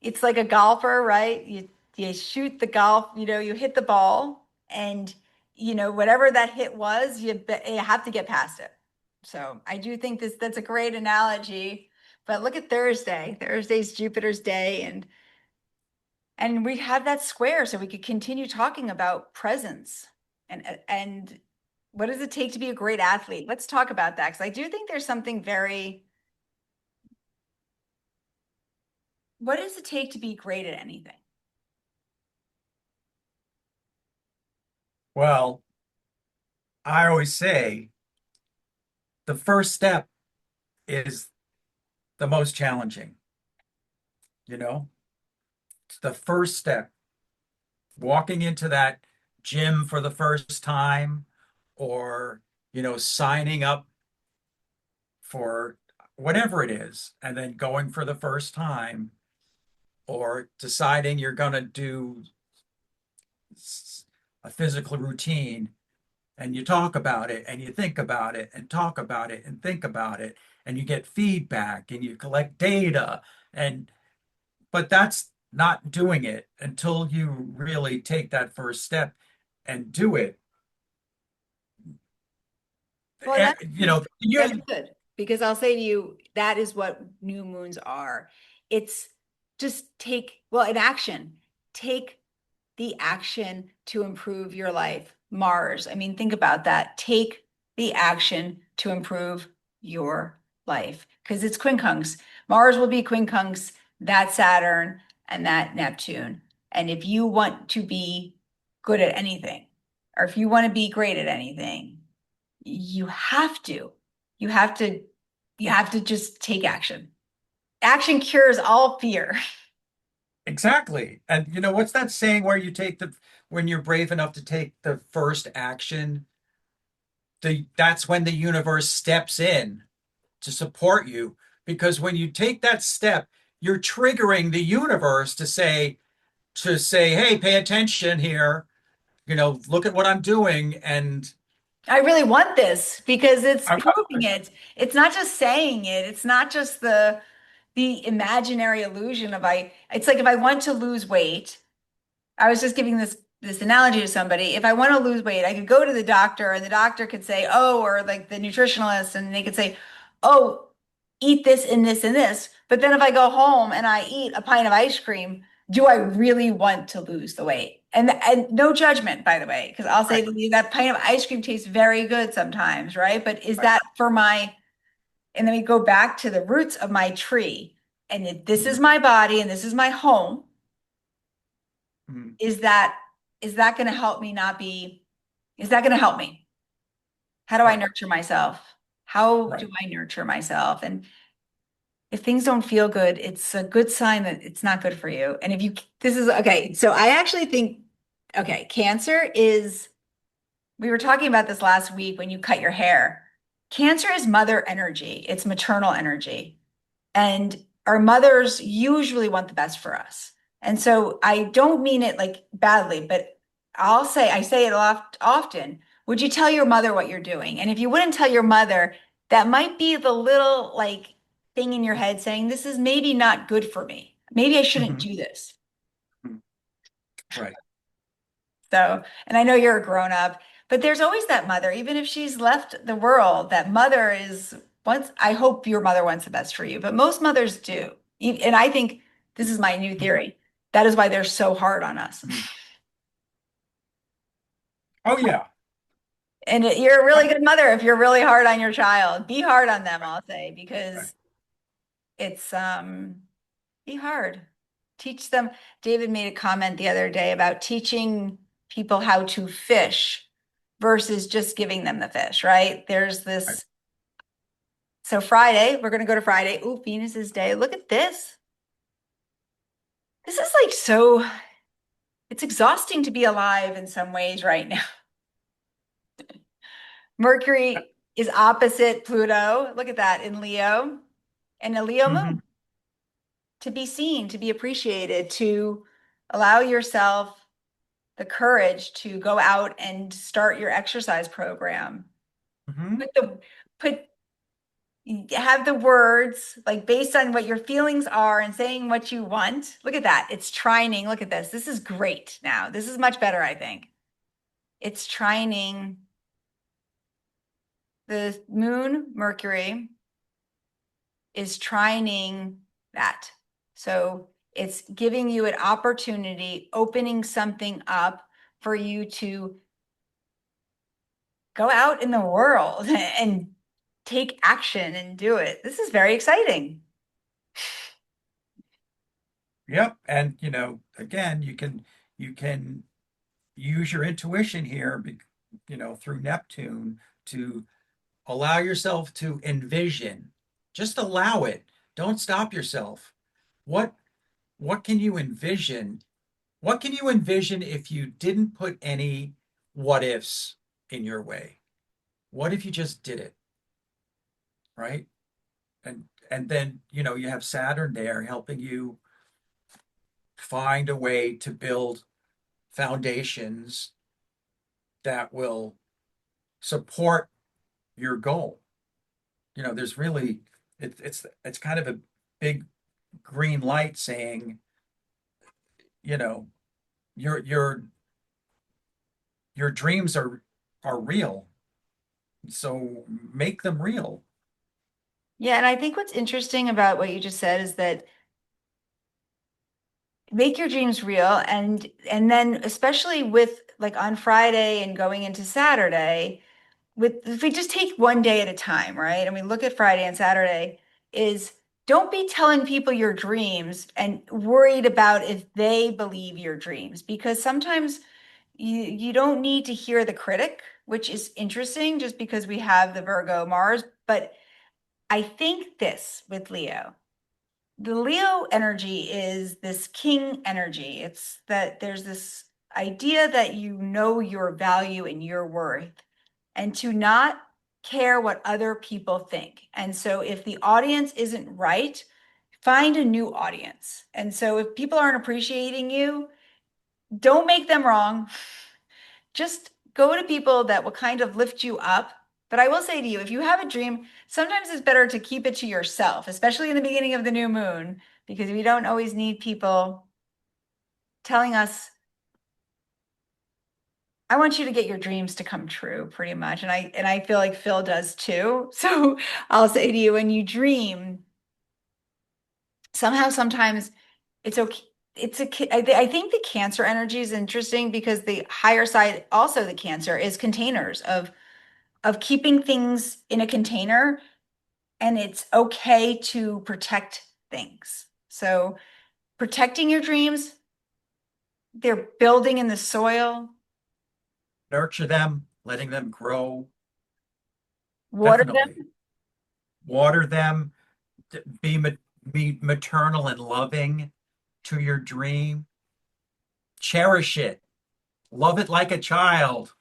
It's like a golfer, right? You shoot the golf, you hit the ball and whatever that hit was, you have to get past it. So I do think that's a great analogy. But look at Thursday. Thursday's Jupiter's day and we have that square so we could continue talking about presence and what does it take to be a great athlete? Let's talk about that because I do think there's something very, what does it take to be great at anything? Well, I always say the first step is the most challenging, you know? It's the first step. Walking into that gym for the first time or, signing up for whatever it is and then going for the first time or deciding you're going to do a physical routine and you talk about it and you think about it and talk about it and think about it and you get feedback and you collect data and but that's not doing it until you really take that first step and do it. Well, that's You that's good because I'll say to you, that is what new moons are. It's just an action. Take the action to improve your life. Mars. I mean, think about that. Take the action to improve your life because it's quincunx. Mars will be quincunx, that Saturn and that Neptune. And if you want to be good at anything, or if you want to be great at anything, you have to, you have to, you have to just take action. Action cures all fear. exactly. And what's that saying where you take the when you're brave enough to take the first action, that's when the universe steps in to support you. Because when you take that step, you're triggering the universe to say, hey, pay attention here, look at what I'm doing. And I really want this because it's I, proving it. It's not just saying it. It's not just the imaginary illusion of it's like if I want to lose weight, I was just giving this analogy to somebody. If I want to lose weight, I could go to the doctor and the doctor could say, "Oh," or like the nutritionalist and they could say, "Oh, eat this and this and this." But then if I go home and I eat a pint of ice cream, do I really want to lose the weight? And no judgment, by the way, because I'll say right, to you that pint of ice cream tastes very good sometimes, right? But is right. that and then we go back to the roots of my tree and this Mhm, is my body and this is my home. mhm. Is that is that going to help me not be, is that going to help me? How do I Right, nurture myself? How do right. I nurture myself? And if things don't feel good, it's a good sign that it's not good for you. And if you, this is okay. So I actually think, okay, Cancer is, we were talking about this last week when you cut your hair. Cancer is mother energy, it's maternal energy. And our mothers usually want the best for us. And so I don't mean it like badly, but I say it often. Would you tell your mother what you're doing? And if you wouldn't tell your mother, that might be the little like thing in your head saying, this is maybe not good for me. Maybe I shouldn't Mhm, do this. mhm. Right. So, and I know you're a grown up, but there's always that mother, even if she's left the world, that mother is once, I hope your mother wants the best for you, but most mothers do. And I think this is my new Mhm, theory. That is why they're so hard on us. mhm. Oh yeah. And you're a Uh, really good mother if you're really hard on your child. Be hard on them, I'll say, Right. because it's be hard. Teach them. David made a comment the other day about teaching people how to fish versus just giving them the fish, right? There's Right. this So Friday, we're going to go to Friday. Ooh, Venus's day. Look at this. This is like so, it's exhausting to be alive in some ways right now. Mercury is opposite Pluto. Look at that in Leo and a Leo Hmm. moon. To be seen, to be appreciated, to allow yourself the courage to go out and start your exercise program. Hmm. Put the put have the words like based on what your feelings are and saying what you want. Look at that. It's trining. Look at this. This is great now. This is much better, I think. It's trining the moon, Mercury is trining that. So it's giving you an opportunity, opening something up for you to go out in the world and take action and do it. This is very exciting. Yep. And again, you can use your intuition here, through Neptune to allow yourself to envision. Just allow it. Don't stop yourself. What what can you envision? What can you envision if you didn't put any what ifs in your way? What if you just did it, right? And then, you have Saturn there helping you find a way to build foundations that will support your goal. There's really it's kind of a big green light saying, you know, your your your dreams are real. So make them real. Yeah, and I think what's interesting about what you just said is that make your dreams real and then especially with like on Friday and going into Saturday, with if we just take one day at a time, right? And we look at Friday and Saturday is don't be telling people your dreams and worried about if they believe your dreams because sometimes you don't need to hear the critic, which is interesting just because we have the Virgo Mars, but I think this with Leo. The Leo energy is this king energy. It's that there's this idea that you know your value and your worth and to not care what other people think. And so if the audience isn't right, find a new audience. And so if people aren't appreciating you, don't make them wrong. Just go to people that will kind of lift you up. But I will say to you, if you have a dream, sometimes it's better to keep it to yourself, especially in the beginning of the new moon, because we don't always need people telling us, I want you to get your dreams to come true, pretty much. And I feel like Phil does too. So I'll say to you, when you dream, somehow, sometimes it's okay. I think the Cancer energy is interesting because the higher side, also the Cancer, is containers of keeping things in a container and it's okay to protect things. So protecting your dreams, they're building in the soil, Nurture them, letting them grow. water Definitely. them. Water them, be maternal and loving to your dream. Cherish it. Love it like a child.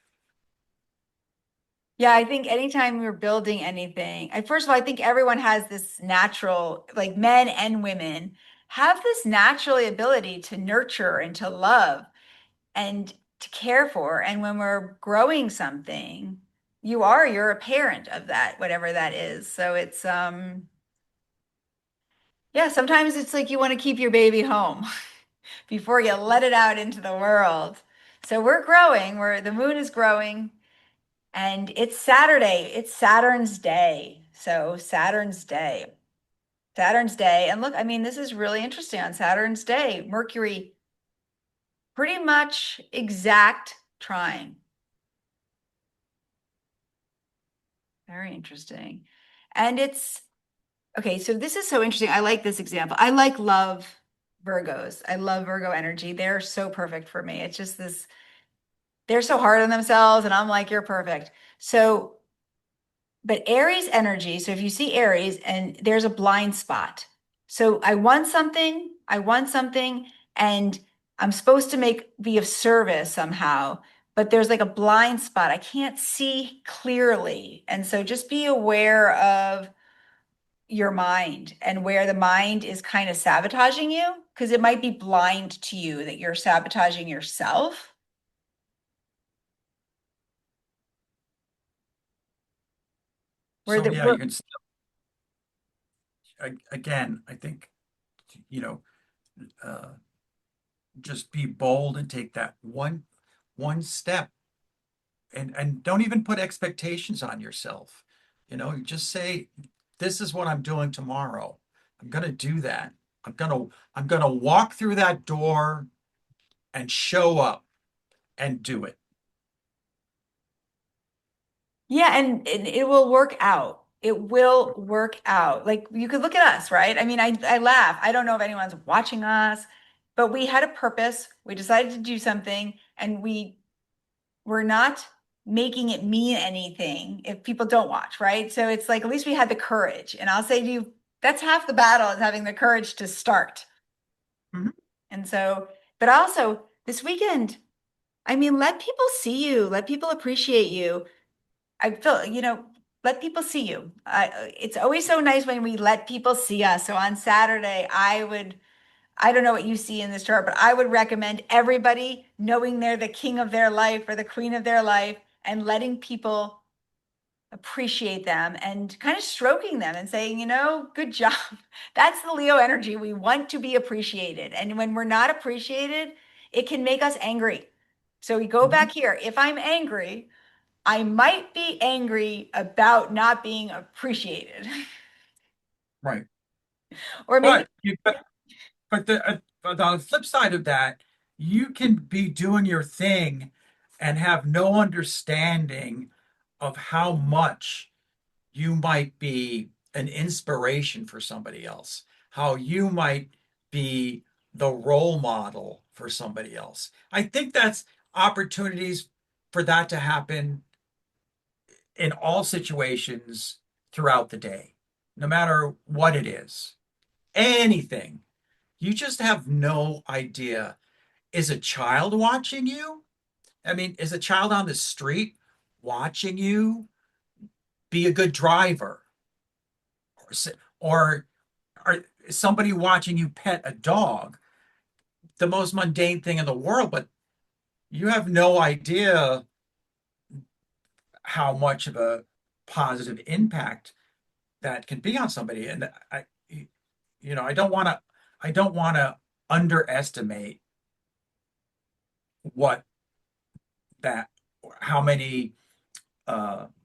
Yeah, I think anytime we're building anything, first of all, I think everyone has this natural, like men and women have this naturally ability to nurture and to love and to care for. And when we're growing something, you're a parent of that, whatever that is. So it's yeah, sometimes it's like you want to keep your baby home before you let it out into the world. So we're growing, the moon is growing, and it's Saturday. It's Saturn's day. So Saturn's day. Saturn's day. And look, I mean, this is really interesting on Saturn's day. Mercury pretty much exact trine. Very interesting. And it's okay, so this is so interesting. I like this example. I like love Virgos. I love Virgo energy. They're so perfect for me. It's just this, they're so hard on themselves, and I'm like, you're perfect. So but Aries energy, so if you see Aries and there's a blind spot. So I want something, and I'm supposed to be of service somehow, but there's like a blind spot. I can't see clearly. And so just be aware of your mind and where the mind is kind of sabotaging you, because it might be blind to you that you're sabotaging yourself. Where So the yeah, where, you can again, I think, you know, uh, just be bold and take that one step, and don't even put expectations on yourself. You just say, this is what I'm doing tomorrow. I'm going to do that. I'm going to walk through that door and show up and do it. yeah, and it will work out. It will work out. Like you could look at us, right? I mean, I laugh. I don't know if anyone's watching us, but we had a purpose. We decided to do something, and we're not making it mean anything if people don't watch, right? So it's like at least we had the courage. And I'll say to you, that's half the battle is having the courage to start. Mhm. And so, but also this weekend, I mean, let people see you, let people appreciate you. I feel, let people see you. It's always so nice when we let people see us. So on Saturday, I don't know what you see in this chart, but I would recommend everybody knowing they're the king of their life or the queen of their life and letting people appreciate them and kind of stroking them and saying, good job. That's the Leo energy. We want to be appreciated. And when we're not appreciated, it can make us angry. So we go Mhm. back here. If I'm angry, I might be angry about not being appreciated. Right. Or maybe, But but the flip side of that, you can be doing your thing and have no understanding of how much you might be an inspiration for somebody else, how you might be the role model for somebody else. I think that's opportunities for that to happen in all situations throughout the day, no matter what it is. Anything. You just have no idea. Is a child watching you? I mean, is a child on the street watching you be a good driver? Or, or somebody watching you pet a dog? The most mundane thing in the world, but you have no idea how much of a positive impact that can be on somebody. And I don't want to underestimate what that how many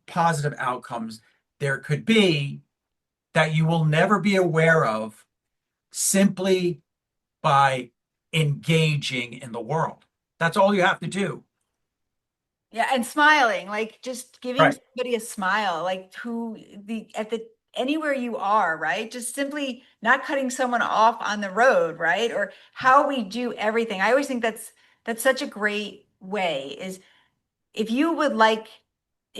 positive outcomes there could be that you will never be aware of simply by engaging in the world. That's all you have to do. yeah, and smiling, like just giving Right. somebody a smile, like anywhere you are, right? Just simply not cutting someone off on the road, right? Or how we do everything. I always think that's such a great way is if you would like,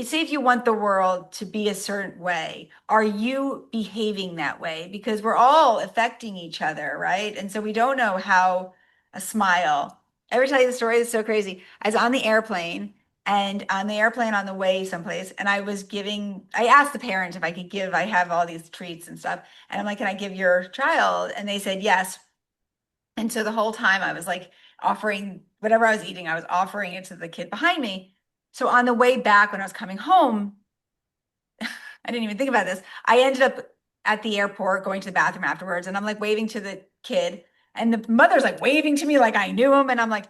say if you want the world to be a certain way, are you behaving that way? Because we're all affecting each other, right? And so we don't know how a smile. I ever tell you the story? It's so crazy. I was on the airplane and on the airplane on the way someplace, and I asked the parents if I could I have all these treats and stuff. And I'm like, can I give your child? And they said yes. And so the whole time I was like offering whatever I was eating, I was offering it to the kid behind me. So on the way back when I was coming home, I didn't even think about this. I ended up at the airport going to the bathroom afterwards, and I'm like waving to the kid, and the mother's like waving to me like I knew him, and I'm like,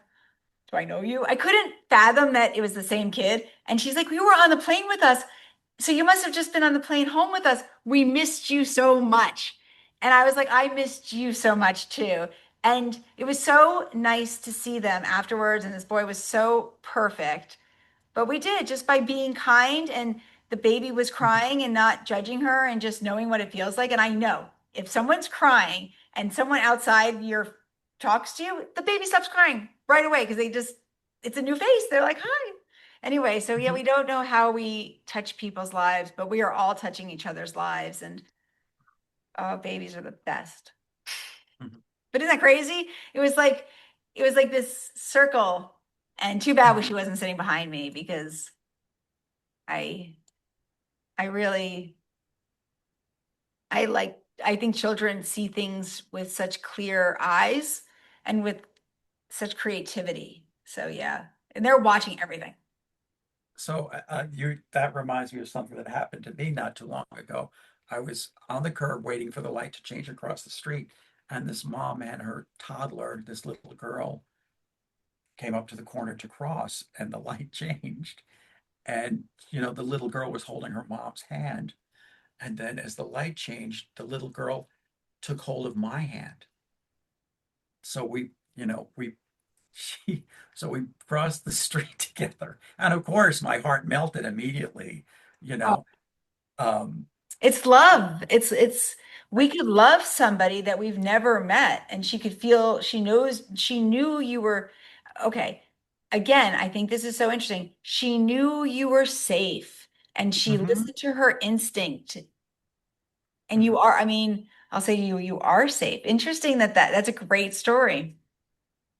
do I know you? I couldn't fathom that it was the same kid. And she's like, you were on the plane with us. So you must have just been on the plane home with us. We missed you so much. And I was like, I missed you so much too. And it was so nice to see them afterwards. And this boy was so perfect. But we did just by being kind, and the baby was crying and not judging her and just knowing what it feels like. And I know if someone's crying and someone outside your talks to you, the baby stops crying right away because it's a new face. They're like, hi. Anyway, so yeah, Mhm. we don't know how we touch people's lives, but we are all touching each other's lives, and oh, babies are the best. Mhm. But isn't that crazy? It was like this circle, and too bad Mhm. she wasn't sitting behind me because I I really I like I think children see things with such clear eyes and with such creativity. So yeah, and they're watching everything. So you that reminds me of something that happened to me not too long ago. I was on the curb waiting for the light to change across the street, and this mom and her toddler, this little girl, came up to the corner to cross, and the light changed. And the little girl was holding her mom's hand. And then as the light changed, the little girl took hold of my hand. So we she so we crossed the street together. And of course my heart melted immediately, you know. Um, It's love. It's we could love somebody that we've never met and she could feel she knew you were okay. Again, I think this is so interesting. She knew you were safe and she mhm, listened to her instinct. And you mhm. are, I mean, I'll say to you, you are safe. Interesting that's a great story.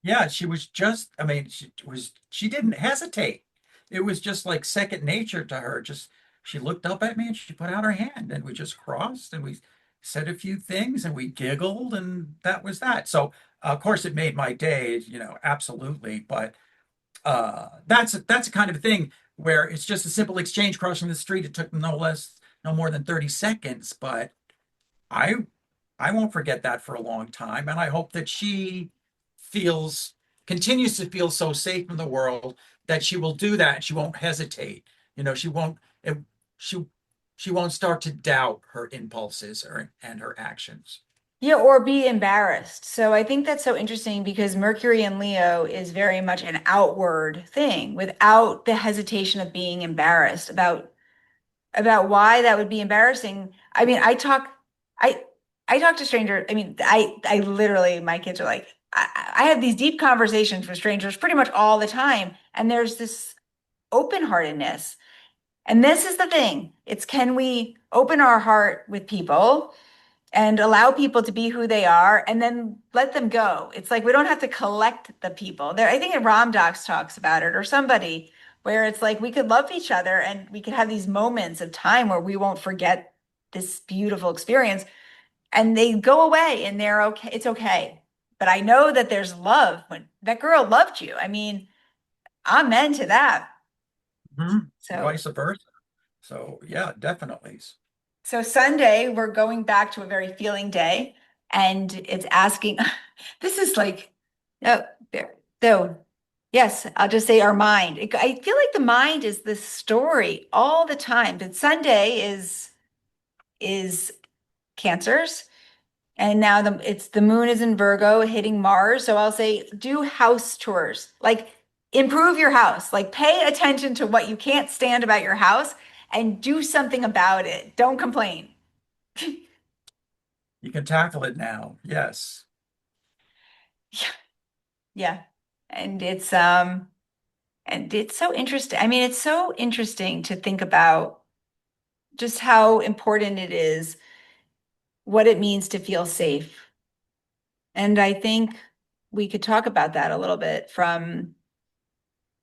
Yeah, she was just, I mean, she didn't hesitate. It was just like second nature to her. Just she looked up at me and she put out her hand and we just crossed and we said a few things and we giggled and that was that. So of course it made my day, absolutely. But that's a kind of thing where it's just a simple exchange crossing the street. It took no more than 30 seconds, but I I won't forget that for a long time. And I hope that she feels, continues to feel so safe in the world that she will do that. She won't hesitate. She won't, it, she, she won't start to doubt her impulses and her actions. Yeah, or be embarrassed. So I think that's so interesting because Mercury in Leo is very much an outward thing without the hesitation of being embarrassed about why that would be embarrassing. I mean, I I talk to strangers. I mean, I literally my kids are like I have these deep conversations with strangers pretty much all the time, and there's this open-heartedness. And this is the thing. It's can we open our heart with people and allow people to be who they are and then let them go. It's like we don't have to collect the people. There, I think Ram Docs talks about it or somebody where it's like we could love each other and we could have these moments of time where we won't forget this beautiful experience and they go away and they're okay. It's okay. But I know that there's love when that girl loved you. I mean, I'm into that. Mhm. So Vice versa. So yeah, definitely. So Sunday, we're going back to a very feeling day, and it's asking, this is like, no, there, so yes, I'll just say our mind. I feel like the mind is the story all the time, but Sunday is Cancers, and now the moon is in Virgo hitting Mars. So I'll say do house chores, like improve your house, like pay attention to what you can't stand about your house and do something about it. Don't complain. You can tackle it now. Yes. Yeah. And and it's so interesting. I mean, it's so interesting to think about just how important it is, what it means to feel safe. And I think we could talk about that a little bit from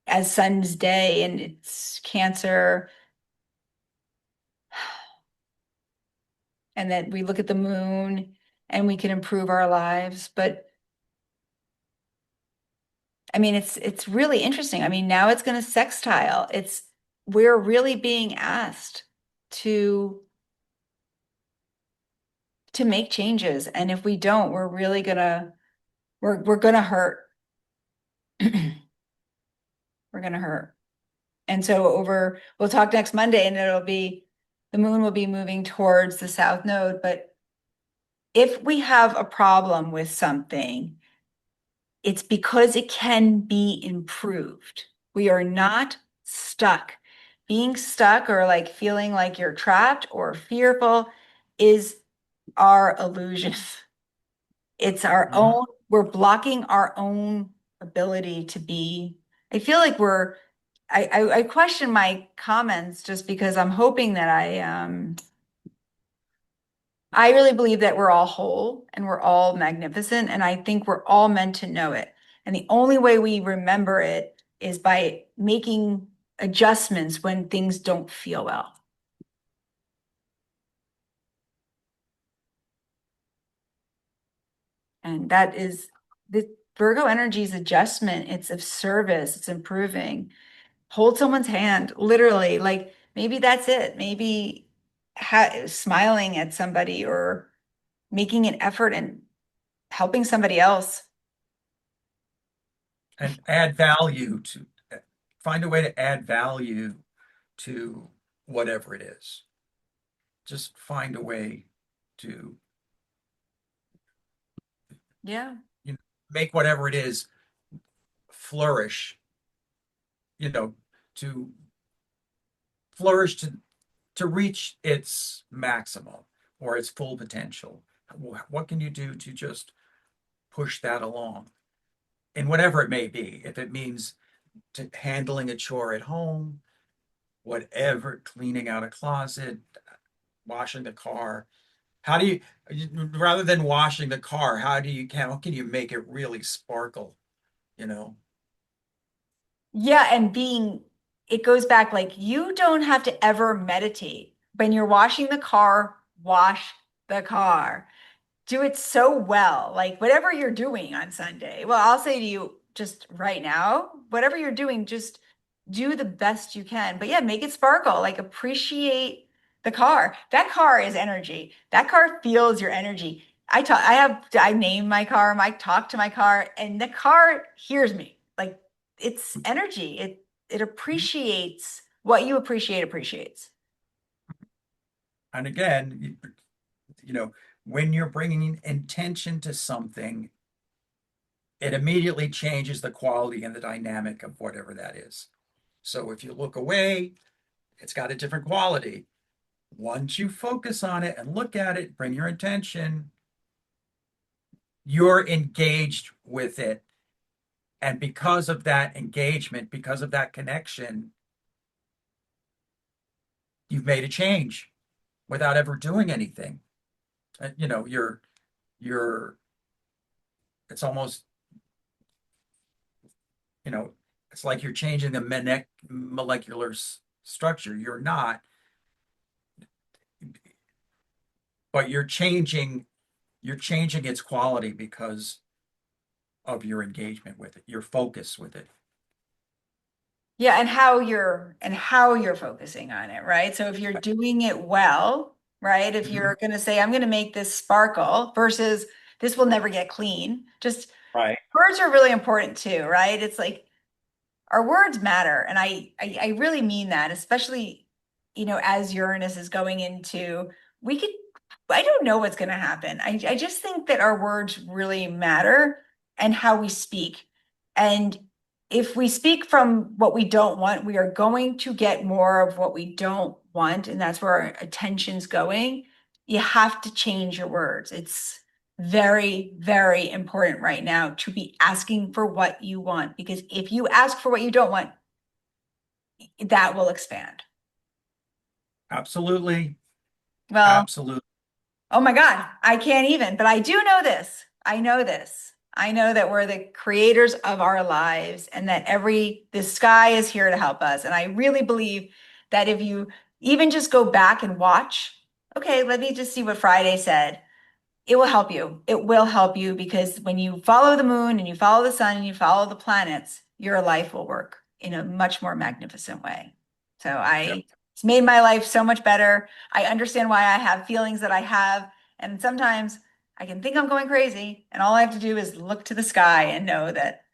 as Sun's day and it's Cancer, and that we look at the moon and we can improve our lives. But I mean, it's really interesting. I mean, now it's going to sextile. We're really being asked to to make changes. And if we don't, we're really we're gonna hurt. We're gonna hurt. And so we'll talk next Monday and the moon will be moving towards the south node. But if we have a problem with something, it's because it can be improved. We are not stuck. Being stuck or like feeling like you're trapped or fearful is our illusion. It's our Mhm. own, we're blocking our own ability to be. I feel like we're I question my comments just because I'm hoping that I really believe that we're all whole and we're all magnificent, and I think we're all meant to know it. And the only way we remember it is by making adjustments when things don't feel well. And that is the Virgo energy's adjustment. It's of service, it's improving. Hold someone's hand, literally. Like maybe that's it. Maybe smiling at somebody or making an effort and helping somebody else. And add value to, find a way to add value to whatever it is. Just find a way to, Yeah. you know, make whatever it is flourish, you know, to flourish to reach its maximum or its full potential. What can you do to just push that along? And whatever it may be, if it means handling a chore at home, whatever, cleaning out a closet, washing the car. How do you, rather than washing the car, how can you make it really sparkle, you know? Yeah, and it goes back like you don't have to ever meditate. When you're washing the car, wash the car. Do it so well. Like whatever you're doing on Sunday. Well, I'll say to you just right now, whatever you're doing, just do the best you can. But yeah, make it sparkle. Like appreciate the car. That car is energy. That car feels your energy. I name my car, I talk to my car, and the car hears me. Like it's energy. It appreciates what you appreciates. And again, you know, when you're bringing intention to something, it immediately changes the quality and the dynamic of whatever that is. So if you look away, it's got a different quality. Once you focus on it and look at it, bring your attention, you're engaged with it. And because of that engagement, because of that connection, you've made a change without ever doing anything. You know, you're, it's almost, you know, it's like you're changing the molecular structure. You're not, but you're changing its quality because of your engagement with it, your focus with it. Yeah, and how you're focusing on it, right? So if you're doing it well, right? If Mhm. you're going to say I'm going to make this sparkle versus this will never get clean. Just Right. words are really important too, right? It's like our words matter, and I really mean that, especially as Uranus is going into we could I don't know what's going to happen. I just think that our words really matter and how we speak. And if we speak from what we don't want, we are going to get more of what we don't want, and that's where our attention's going. You have to change your words. It's very, very important right now to be asking for what you want, because if you ask for what you don't want, that will expand. Absolutely. Well, Absolutely. oh my God, I can't even, but I do know this. I know this. I know that we're the creators of our lives and that the sky is here to help us. And I really believe that if you even just go back and watch, okay, let me just see what Friday said. It will help you. It will help you because when you follow the moon and you follow the sun and you follow the planets, your life will work in a much more magnificent way. So Yep. it's made my life so much better. I understand why I have feelings that I have. And sometimes I can think I'm going crazy, and all I have to do is look to the sky and know that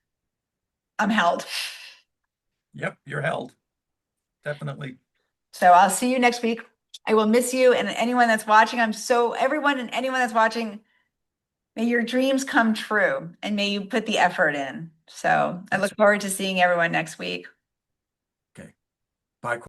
I'm held. Yep. You're held. Definitely. So I'll see you next week. I will miss you and anyone that's watching. Everyone and anyone that's watching. May your dreams come true and may you put the effort in. So I That's look forward to seeing everyone next week. okay. Bye.